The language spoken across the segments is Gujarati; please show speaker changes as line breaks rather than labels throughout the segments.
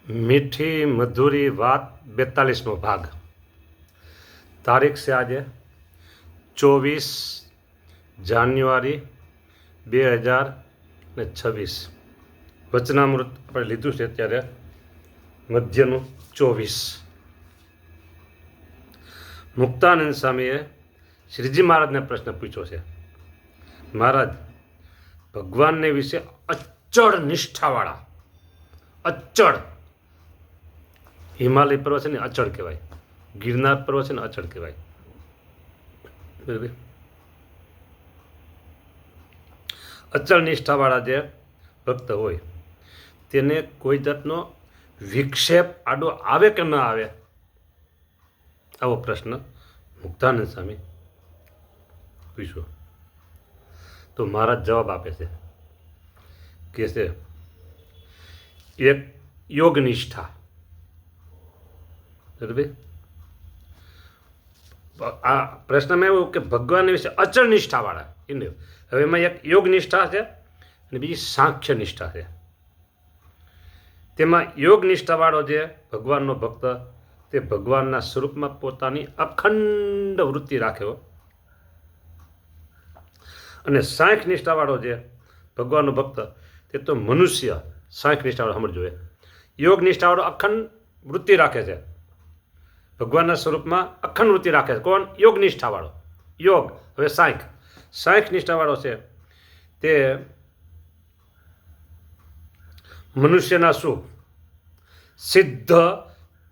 मीठी मधुरी बात 42वां भाग। तारीख से आज 24 જાન્યુઆરી 2026। વચનામૃત આપણે લીધું છે અત્યારે મધ્યનું 24। મુક્તાનંદ સ્વામીએ શ્રીજી મહારાજને પ્રશ્ન પૂછ્યો છે, મહારાજ ભગવાનને વિશે અચળ નિષ્ઠાવાળા, અચળ હિમાલય પર્વત છે ને અચળ કહેવાય, ગિરનાર પર્વત છે ને અચળ કહેવાય, બરાબર? અચળ નિષ્ઠાવાળા જે ભક્ત હોય તેને કોઈ જાતનો વિક્ષેપ આડો આવે કે ન આવે, આવો પ્રશ્ન મુક્તાનંદ સ્વામી પૂછ્યો તો મહારાજ જવાબ આપે છે કે છે એક યોગ નિષ્ઠા, બરાબર? આ પ્રશ્નમાં એવું કે ભગવાન વિશે અચળ નિષ્ઠાવાળા એને, હવે એમાં એક યોગ નિષ્ઠા છે અને બીજી સાંખ્ય નિષ્ઠા છે. તેમાં યોગ નિષ્ઠાવાળો જે ભગવાનનો ભક્ત તે ભગવાનના સ્વરૂપમાં પોતાની અખંડ વૃત્તિ રાખે, અને સાંખ્ય નિષ્ઠાવાળો જે ભગવાનનો ભક્ત તે તો મનુષ્ય, સાંખ્ય નિષ્ઠાવાળો સમજજો. યોગ નિષ્ઠાવાળો અખંડ વૃત્તિ રાખે છે, ભગવાનના સ્વરૂપમાં અખંડ વૃત્તિ રાખે છે. કોણ? યોગ નિષ્ઠાવાળો. યોગ. હવે સાંખ્ય નિષ્ઠાવાળો છે તે મનુષ્યના સુખ, સિદ્ધ,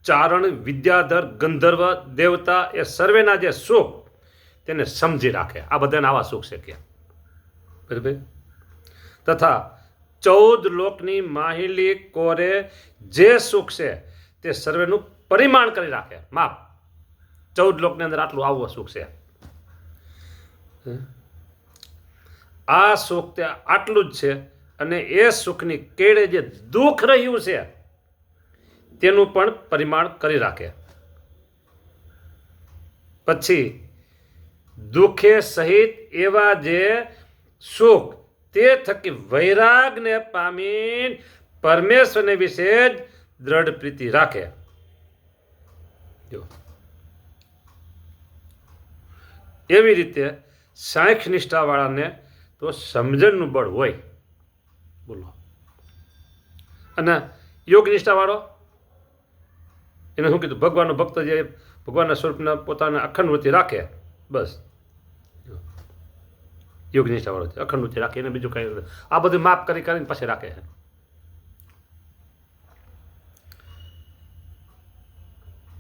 ચારણ, વિદ્યાધર, ગંધર્વ, દેવતા એ સર્વેના જે સુખ તેને સમજી રાખે. આ બધાને આવા સુખ છે કે, બરાબર? તથા 14 લોકની માહિલી કોરે જે સુખ છે તે સર્વેનું પરિમાણ કરી રાખે, માપ. 14 લોકની અંદર આટલું આવું સુખ છે, આ સુખ તે આટલું જ છે, અને એ સુખની કેળે જે દુઃખ રહ્યું છે તેનું પણ પરિમાણ કરી રાખે. પછી દુઃખે સહિત એવા જે સુખ તે થકી વૈરાગને પામી પરમેશ્વરને વિશે જ દ્રઢ પ્રીતિ રાખે. જો એવી રીતે સાંખ્ય નિષ્ઠાવાળાને તો સમજણનું બળ હોય, બોલો. અને યોગ નિષ્ઠાવાળો એને શું કીધું? ભગવાનનો ભક્ત જે ભગવાનના સ્વરૂપના પોતાના અખંડ વૃત્તિ રાખે, બસ. યોગ નિષ્ઠાવાળો છે અખંડ વૃત્તિ રાખે, એને બીજું કાંઈ, આ બધું માપ કરી કરીને પછી રાખે છે.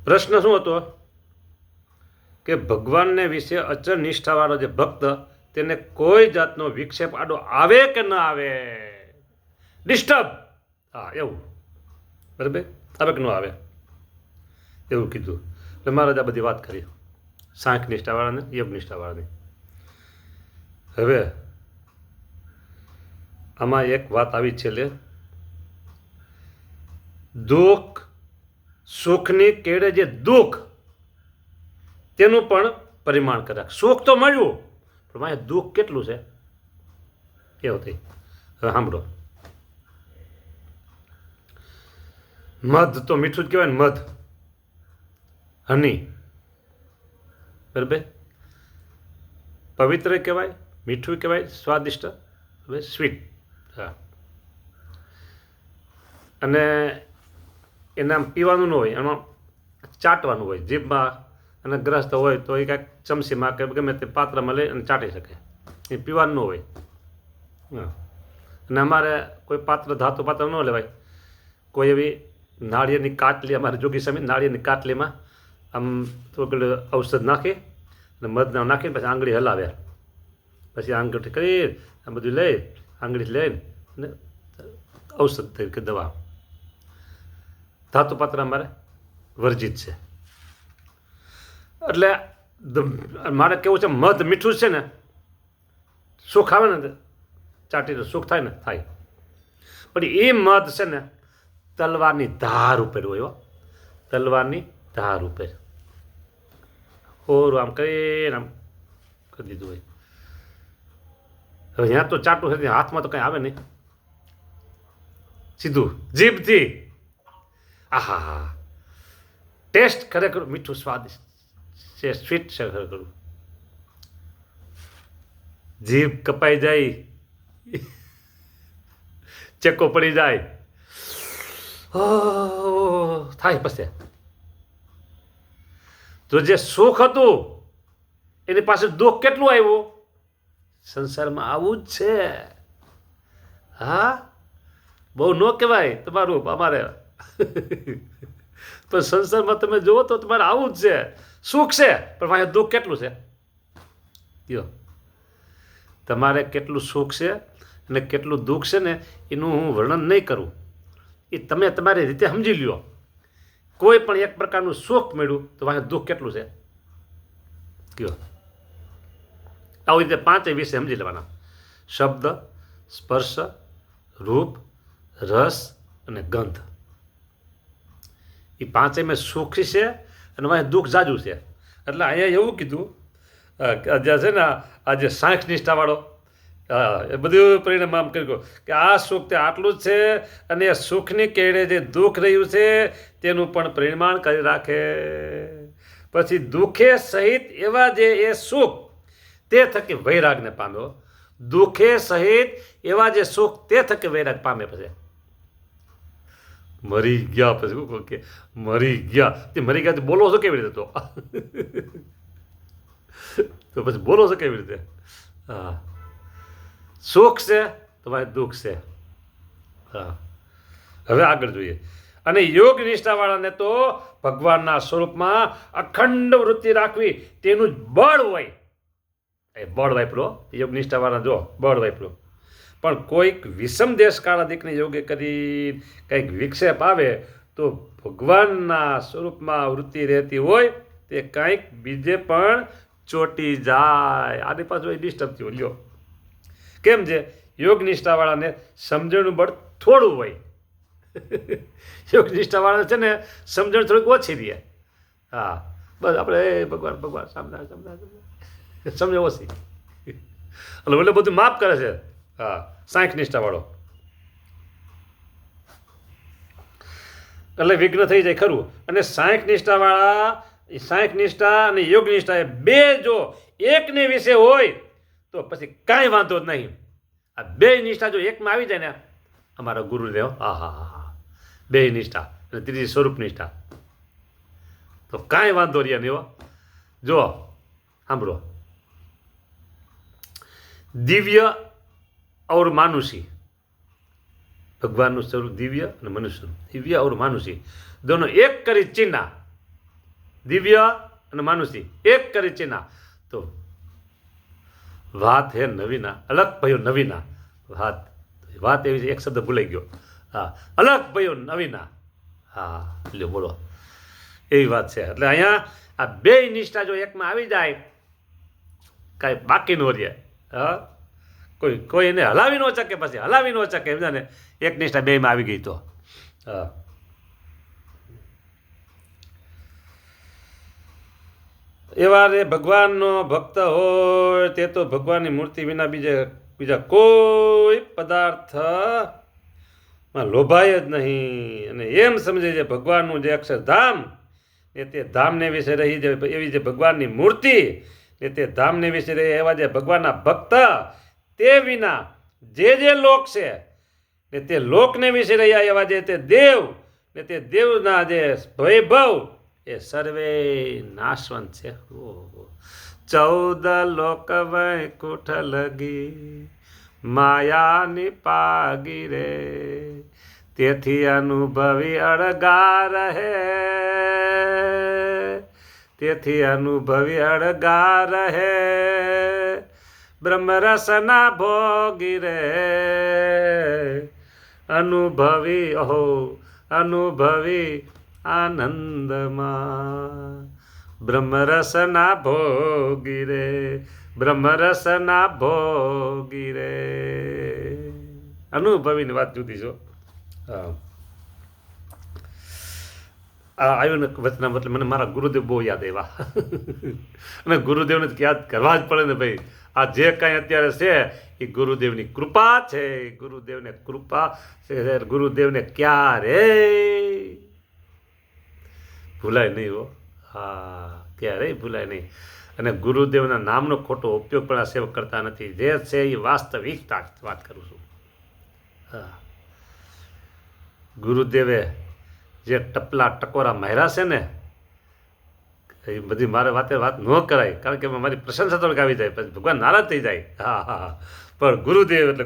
પ્રશ્ન શું હતો કે ભગવાનને વિશે અચળ નિષ્ઠાવાળો જે ભક્ત તેને કોઈ જાતનો વિક્ષેપ આડો આવે કે ન આવે, ડિસ્ટર્બ, હા એવું, બરાબર? આવે કે ન આવે એવું કીધું. એટલે મહારાજ આ બધી વાત કરી સાંખ્ય નિષ્ઠાવાળાને, યોગ નિષ્ઠાવાળાને. હવે આમાં એક વાત આવી છેલ્લે, દુઃખ સુખની કેળે જે દુઃખ તેનું પણ પરિમાણ કરે. સુખ તો મળ્યું પણ મારે દુઃખ કેટલું છે એવું થઈ. હવે સાંભળો, મધ તો મીઠું જ કહેવાય ને, મધ, હની, બરાબર? પવિત્ર કહેવાય, મીઠું કહેવાય, સ્વાદિષ્ટ, હવે સ્વીટ. હા, અને એના પીવાનું ન હોય, એમાં ચાટવાનું હોય જીભમાં, અને ગ્રસ્ત હોય તો એ કાંઈક ચમચીમાં કે ગમે તે પાત્રમાં લઈ અને ચાટી શકે, એ પીવાનું ન હોય. હા, અને અમારે કોઈ પાત્ર, ધાતુ પાત્ર ન લેવાય. કોઈ એવી નાળિયેરની કાટલી, અમારે જોગી સ્વામી નાળિયેરની કાટલીમાં આમ થોડું ઔષધ નાખી અને મધ નાખીને પછી આંગળી હલાવે, પછી આંગળી કરી આ બધું લઈ આંગળી લઈને અને ઔષધ તરીકે દવા. ધાતુ પાત્ર અમારે વર્જિત છે. એટલે મારે કેવું છે, મધ મીઠું છે ને, સુખ આવે ને ચાટીને સુખ થાય ને થાય, પણ એ મધ છે ને તલવારની ધાર ઉપર હોય, તલવારની ધાર ઉપર હોરું આમ કરીને આમ કરી દીધું હોય. હવે ત્યાં તો ચાટું છે, હાથમાં તો કંઈ આવે નહીં, સીધું જીભથી આહા, ટેસ્ટ ખરેખર મીઠું સ્વાદિષ્ટ છે, સ્વીટ છે ખરેખર. જીભ કપાઈ જાય, ચેકો પડી જાય, થાય પછી. તો જે સુખ હતું એની પાસે દુઃખ કેટલું આવ્યું? સંસારમાં આવું જ છે. હા, બહુ ન કહેવાય તમારું અમારે, પણ સંસારમાં તમે જુઓ તો તમારે આવું જ છે. સુખ છે પણ પાસે દુઃખ કેટલું છે? કયો, તમારે કેટલું સુખ છે અને કેટલું દુઃખ છે ને એનું હું વર્ણન નહીં કરું, એ તમે તમારી રીતે સમજી લ્યો. કોઈ પણ એક પ્રકારનું સુખ મળ્યું તો પાસે દુઃખ કેટલું છે? કયો, આવી રીતે પાંચેય વિશે સમજી લેવાના: શબ્દ, સ્પર્શ, રૂપ, રસ અને ગંધ. એ પાંચેય મેં સુખ છે અને વાંહે દુઃખ જાજુ છે. એટલે અહીંયા એવું કીધું જે છે ને આ જે સાંખ નિષ્ઠાવાળો એ બધું પરિણામ આમ કર્યું કે આ સુખ તે આટલું જ છે અને એ સુખની કેળે જે દુઃખ રહ્યું છે તેનું પણ પરિમાણ કરી રાખે. પછી દુઃખે સહિત એવા જે એ સુખ તે થકી વૈરાગને પામ્યો. દુઃખે સહિત એવા જે સુખ તે થકી વૈરાગ પામે. પછી મરી ગયા, પછી શું કે મરી ગયા, તે મરી ગયા બોલો છો કેવી રીતે? તો પછી બોલો છો કેવી રીતે? હા, સુખ છે તો ભાઈ દુઃખ છે. હા, હવે આગળ જોઈએ. અને યોગ નિષ્ઠાવાળાને તો ભગવાનના સ્વરૂપમાં અખંડ વૃત્તિ રાખવી તેનું જ બળ હોય. એ બળ વાપરો યોગ નિષ્ઠાવાળા, જો બળ વાપરો. પણ કોઈક વિષમ દેશ કાળાદિકને યોગે કરી કંઈક વિક્ષેપ આવે તો ભગવાનના સ્વરૂપમાં વૃત્તિ રહેતી હોય તે કંઈક બીજે પણ ચોટી જાય. આની પાછું ડિસ્ટર્બ થયું લ્યો. કેમ છે? યોગ નિષ્ઠાવાળાને સમજણનું બળ થોડું હોય. યોગ નિષ્ઠાવાળા છે ને સમજણ થોડીક ઓછી રહે. હા, બસ આપણે ભગવાન ભગવાન સમજાય સમજણ ઓછી, એટલે બધું માફ કરે છે. હા, સાંખ નિષ્ઠાવાળો એટલે વિઘ્ન થઈ જાય ખરું. અને સાંખ નિષ્ઠાવાળા, સાંખ નિષ્ઠા અને યોગ નિષ્ઠા એ બે જો એકને વિશે હોય તો પછી કાંઈ વાંધો જ નહીં. આ બે નિષ્ઠા જો એકમાં આવી જાય ને, અમારા ગુરુદેવ, હા હા હા હા, બે નિષ્ઠા અને ત્રીજી સ્વરૂપ નિષ્ઠા, તો કાંઈ વાંધો રહ્યા નહીં. જો સાંભળો, દિવ્ય और मानुषी, भगवान स्वरूप दिव्य और मनुष्य, दिव्य और मानुषी दोनों एक करी चिन्हा. दिव्य और मानुषी एक करी चिन्हा. तो વાત હે નવીના, અલગ ભયો નવીના. વાત એવી એક શબ્દ ભૂલાઈ ગયો. હા, અલગ ભયો નવીના. હા, લ્યો બોલો, એવી વાત છે. એટલે અહીંયા આ બે નિષ્ઠા જો એકમાં આવી જાય, કાંઈ બાકી ન રહે. હા, કોઈ એને હલાવી ન શકે, પછી હલાવી ન શકે સમજાને. એક નિષ્ઠા બેમાં આવી ગઈ તો. હા, એવા રે ભગવાનનો ભક્ત હોય તે તો ભગવાનની મૂર્તિ વિના બીજા કોઈ પદાર્થમાં લોભાય જ નહીં. અને એમ સમજે છે ભગવાનનું જે અક્ષરધામ એ તે ધામને વિશે રહી જાય એવી જે ભગવાનની મૂર્તિ એ તે ધામને વિશે રહી એવા જે ભગવાનના ભક્ત તે વિના જે લોક છે ને તે લોકને વિશે રહ્યા એવા જે તે દેવ ને તે દેવના જે વૈભવ એ સર્વે નાશવંત છે. 14 લોક વૈકુંઠ લગી માયાની પાગી રે, તેથી અનુભવી અળગા રહે, તેથી અનુભવી અળગા રહે, બ્રહ્મરસના ભોગી રે, અનુભવી અનુભવી આનંદમાં, બ્રહ્મરસના ભોગી રે, બ્રહ્મરસના ભોગી રે. અનુભવીની વાત જુદી છો. આવ્યું ને વચના મતલબ મને મારા ગુરુદેવ બહુ યાદ આવ્યા. અને ગુરુદેવને યાદ કરવા જ પડે ને ભાઈ. આ જે કાંઈ અત્યારે છે એ ગુરુદેવની કૃપા છે. ગુરુદેવને કૃપા છે. ગુરુદેવને ક્યારે ભૂલાય નહીં હો. હા, ક્યારેય ભૂલાય નહીં. અને ગુરુદેવના નામનો ખોટો ઉપયોગ પણ આ સેવક કરતા નથી. જે છે એ વાસ્તવિકતા વાત કરું છું. હા, ગુરુદેવે જે ટપલા ટકોરા માર્યા છે ને, એ બધી મારે વાત ન કરાય, કારણ કે મારી પ્રશંસા થોડીક આવી જાય, પછી ભગવાન નારાજ થઈ જાય. હા હા હા. પણ ગુરુદેવ એટલે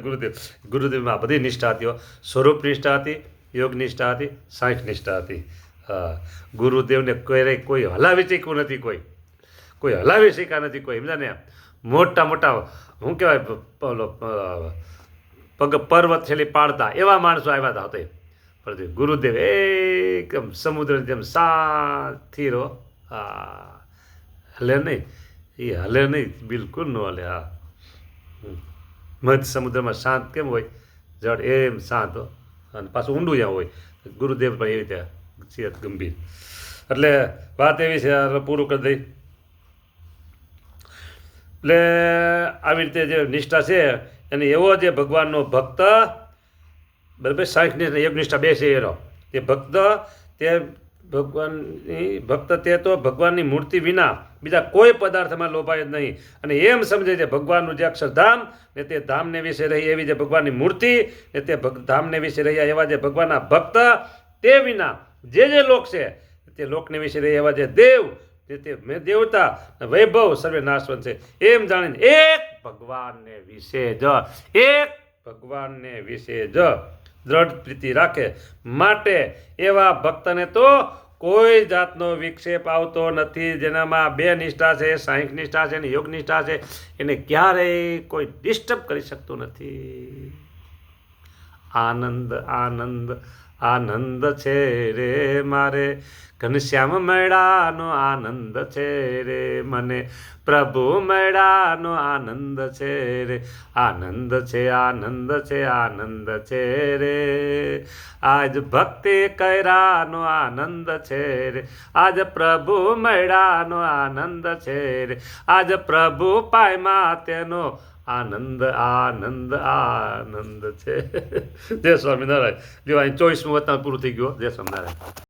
ગુરુદેવમાં આ બધી નિષ્ઠા હતી. સ્વરૂપ નિષ્ઠા હતી, યોગ નિષ્ઠા હતી, સાંખ્ય નિષ્ઠા હતી. હા, ગુરુદેવને કોઈ હલાવી શીખવું નથી, કોઈ હલાવી શીખ્યા નથી કોઈ. સમજાને? મોટા મોટા શું કહેવાય, પગ પર્વત છેલ્લી પાડતા એવા માણસો આવ્યા હતા તે. પણ ગુરુદેવ એકદમ સમુદ્રની જેમ શાંતિ રહો. હા, હલે નહીં, એ હલે નહીં, બિલકુલ ન હલે. હા, મધ સમુદ્રમાં શાંત કેમ હોય, જળ એમ શાંત હો, અને પાછું ઊંડું જ્યાં હોય. ગુરુદેવ પણ એવી રીતે છે ગંભીર. એટલે વાત એવી છે, પૂરું કરી દઈ. એટલે આવી રીતે જે નિષ્ઠા છે એને એવો જે ભગવાનનો ભક્ત, બરાબર, સાંખ્ય યોગ નિષ્ઠા બે છે એનો. એ ભક્ત તે ભગવાનની ભક્ત તે તો ભગવાનની મૂર્તિ વિના બીજા કોઈ પદાર્થમાં લોભાય જ નહીં. અને એમ સમજે છે ભગવાનનું જે અક્ષરધામ ને તે ધામને વિશે રહી એવી જે ભગવાનની મૂર્તિ ને તે ધામને વિશે રહ્યા એવા જે ભગવાનના ભક્ત, તે વિના જે લોક છે તે લોકને વિશે રહી એવા જે દેવ, તે દેવતા વૈભવ સર્વે નાશવંત છે. એમ જાણીને એક ભગવાનને વિશે જ દ્રઢ પ્રીતિ રાખે. માટે એવા ભક્તને તો કોઈ જાતનો વિક્ષેપ આવતો નથી. જેનામાં બે નિષ્ઠા છે, સાંખ્ય નિષ્ઠા છે અને યોગ નિષ્ઠા છે, એને ક્યારેય કોઈ ડિસ્ટર્બ કરી શકતું નથી. આનંદ આનંદ આનંદ છે રે મારે, ઘનશ્યામ મળ્યાનો આનંદ છે રે મને, પ્રભુ મળ્યાનો આનંદ છે રે. આનંદ છે આનંદ છે આનંદ છે રે, આજ ભક્તિ કર્યાનો આનંદ છે રે. આજ પ્રભુ મળ્યાનો આનંદ છે રે, આજ પ્રભુ પામ્યા તેનો આનંદ આનંદ આનંદ છે. જય સ્વામિનારાયણ. જો અહીં 24મું વતન પૂરું થઈ ગયું. જય સ્વામિનારાયણ.